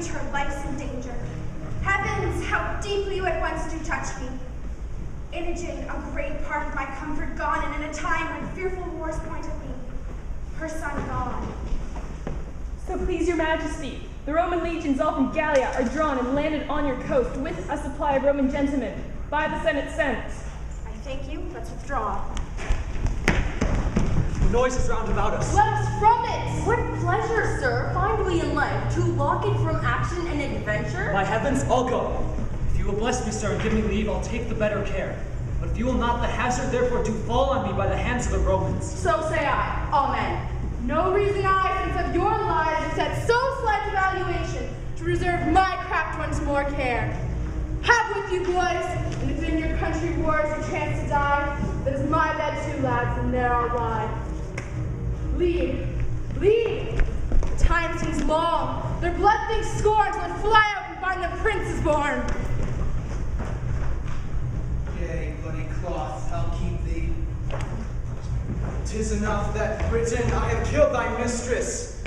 future life's in danger. Heavens, how deeply you at once do touch me. Imogen, a great part of my comfort gone, and in a time when fearful wars point at me, her son gone. So please your majesty, the Roman legions off in Gallia are drawn and landed on your coast with a supply of Roman gentlemen, by the Senate sent. I thank you, let's withdraw. The noise is round about us. Let us from it! What pleasure, sir, find we in life, to lock it from action and adventure? By heavens, I'll go. If you will bless me, sir, and give me leave, I'll take the better care. But if you will not, the hazard therefore do fall on me by the hands of the Romans. So say I. Amen. No reason I, since of your lives is set so slight a valuation, to reserve my craft ones more care. Have with you, boys, and if in your country wars you chance to die, that is my bed too, lads, and there I'll lie. Lead, lead! The time seems long, their blood-thick scorns will fly out and find the princes born. Yea, bloody cloth, I'll keep thee. 'Tis enough that, Britain, I have killed thy mistress.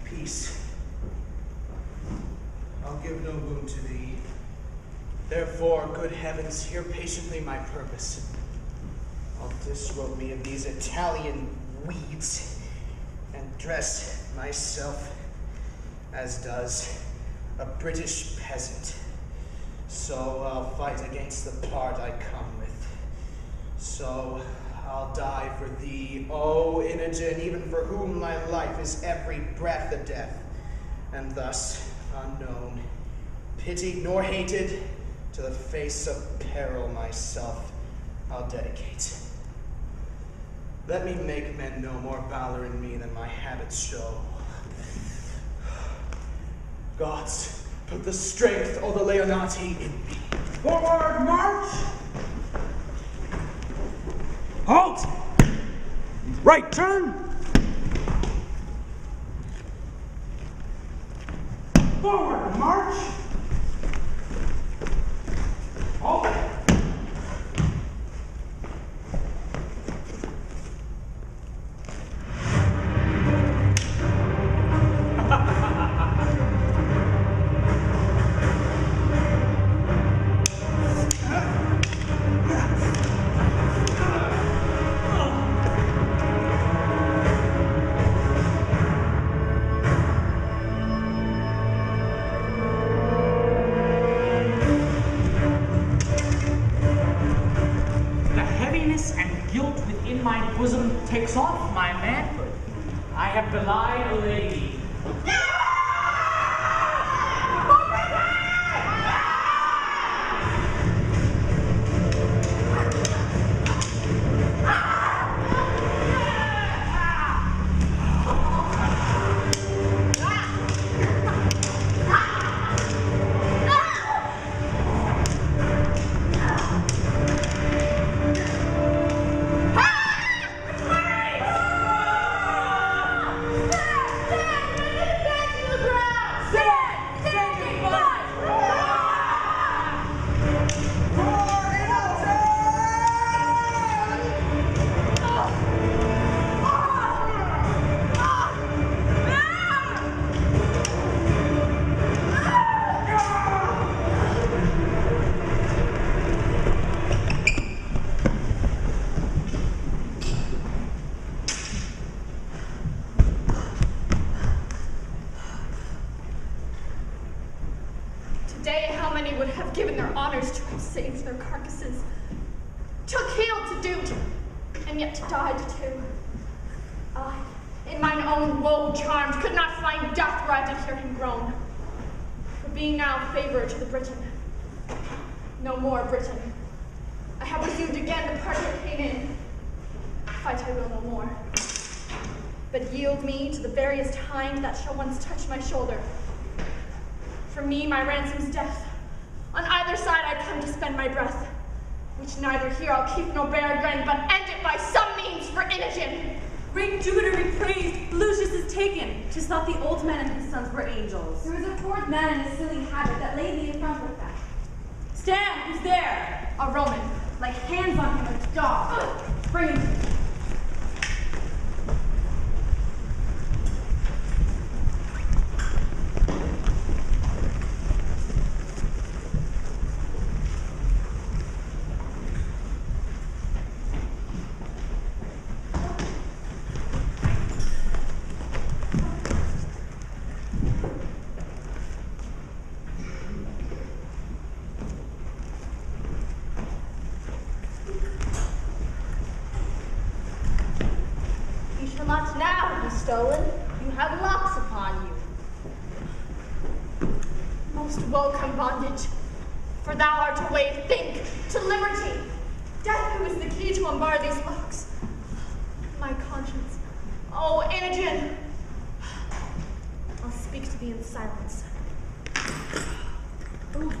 Peace. I'll give no wound to thee. Therefore, good heavens, hear patiently my purpose. I'll disrobe me of these Italian weeds and dress myself as does a British peasant. So I'll fight against the part I come with. So I'll die for thee, O Imogen, even for whom my life is every breath a death, and thus, unknown, pitied nor hated, to the face of peril myself I'll dedicate. Let me make men know more valor in me than my habits show. Gods, put the strength, O the Leonati, in me. Forward, march! Halt! Right turn! Forward, march! Halt! Takes off my manhood. I have belied a lady. That shall once touch my shoulder. For me, my ransom's death. On either side I come to spend my breath, which neither here I'll keep nor bear again, but end it by some means for Imogen. Great Jupiter be praised, Lucius is taken. 'Tis thought the old man and his sons were angels. There was a fourth man in a silly habit that lay thee in front with that. Stand, who's there? A Roman. Like hands on him, a dog. Bring him. stolen, you have locks upon you. Most welcome bondage, for thou art a way, think, to liberty. Death who is the key to unbar these locks. My conscience, oh, Imogen, I'll speak to thee in silence. Ooh.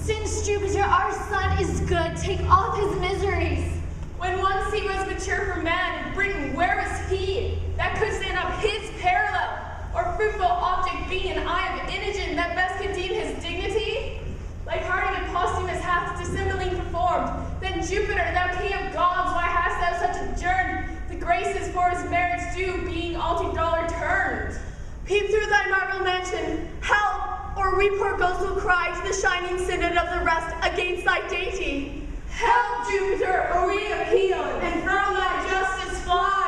Since Jupiter, our son, is good, take off his miseries. When once he was mature for man in Britain, where was he that could stand up his parallel, or fruitful object be in eye of Imogen that best could deem his dignity? Like Harding and Posthumus hath to Cymbeline performed, then Jupiter, thou king of gods, why hast thou such adjourned the graces for his merits due, being altogether turned? Peep through thy marble mansion, help, or we poor ghosts will cry to the shining synod of the rest against thy deity. Help, Jupiter, or we appeal, and from thy justice fly.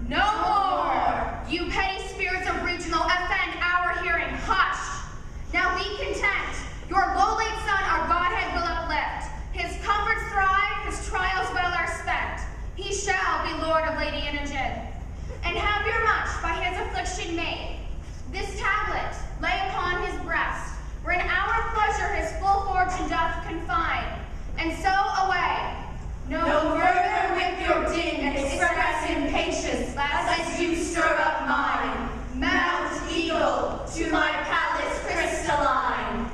No more! You petty spirits of regional offend our hearing. Hush! Now be content. Your low-laid son our Godhead will uplift. His comforts thrive, his trials well are spent. He shall be Lord of Lady Imogen, and happier much by his affliction made. This tablet lay upon his breast, where in our pleasure his full fortune doth confine, and so away. No further with your din express impatience, lest you stir up mine. Mount eagle to my palace crystalline.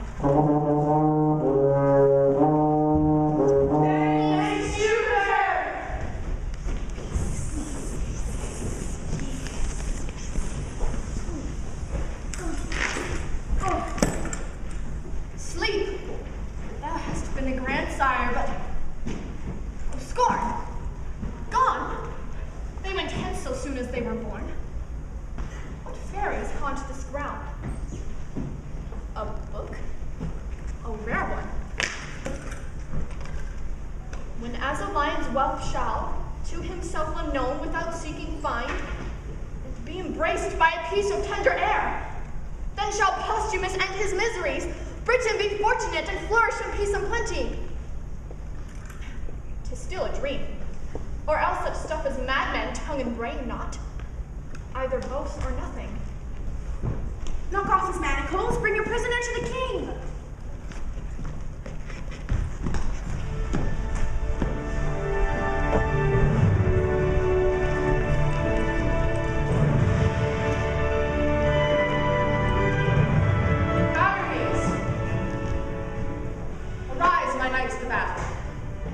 Thanks, Jupiter! Sleep. Thou hast been a grandsire, but oh, scorn. Gone. They went hence so soon as they were born. What fairies haunt this ground? A book? A rare one. When as a lion's whelp shall, to himself unknown, without seeking find, be embraced by a piece of tender air, then shall Posthumus end his miseries, Britain be fortunate and flourish in peace and plenty. 'Tis still a dream, or else such stuff as madmen tongue and brain not. Either both or nothing. Knock off his manacles, bring your prisoner to the king. Arise, my knights of the battle.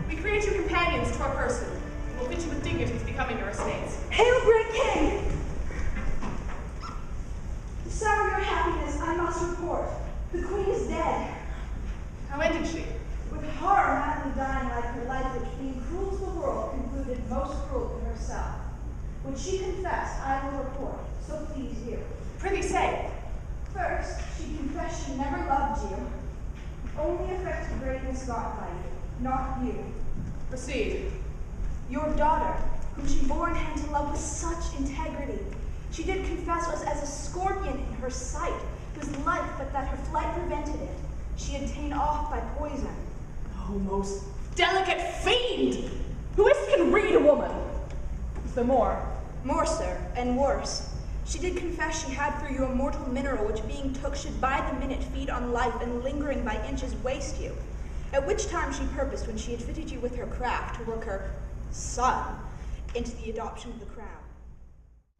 We create you companions to our person, and will fit you with dignities becoming your estates. Hail, great king! To sour your happiness, I must report. The queen is dead. How ended she? With horror madly dying like her life, which being cruel to the world, concluded most cruel to herself. When she confessed, I will report, so please hear. Prithee say. First, she confessed she never loved you. Only affected greatness got by you, not you. Proceed. Your daughter, whom she bore in hand to love with such integrity, she did confess was as a scorpion in her sight, whose life, but that her flight prevented it, she had ta'en off by poison. Oh, most delicate fiend! Who is can read a woman? Is there more? More, sir, and worse. She did confess she had for you a mortal mineral, which being took should by the minute feed on life, and lingering by inches waste you. At which time she purposed, when she had fitted you with her craft, to work her son into the adoption of the crown.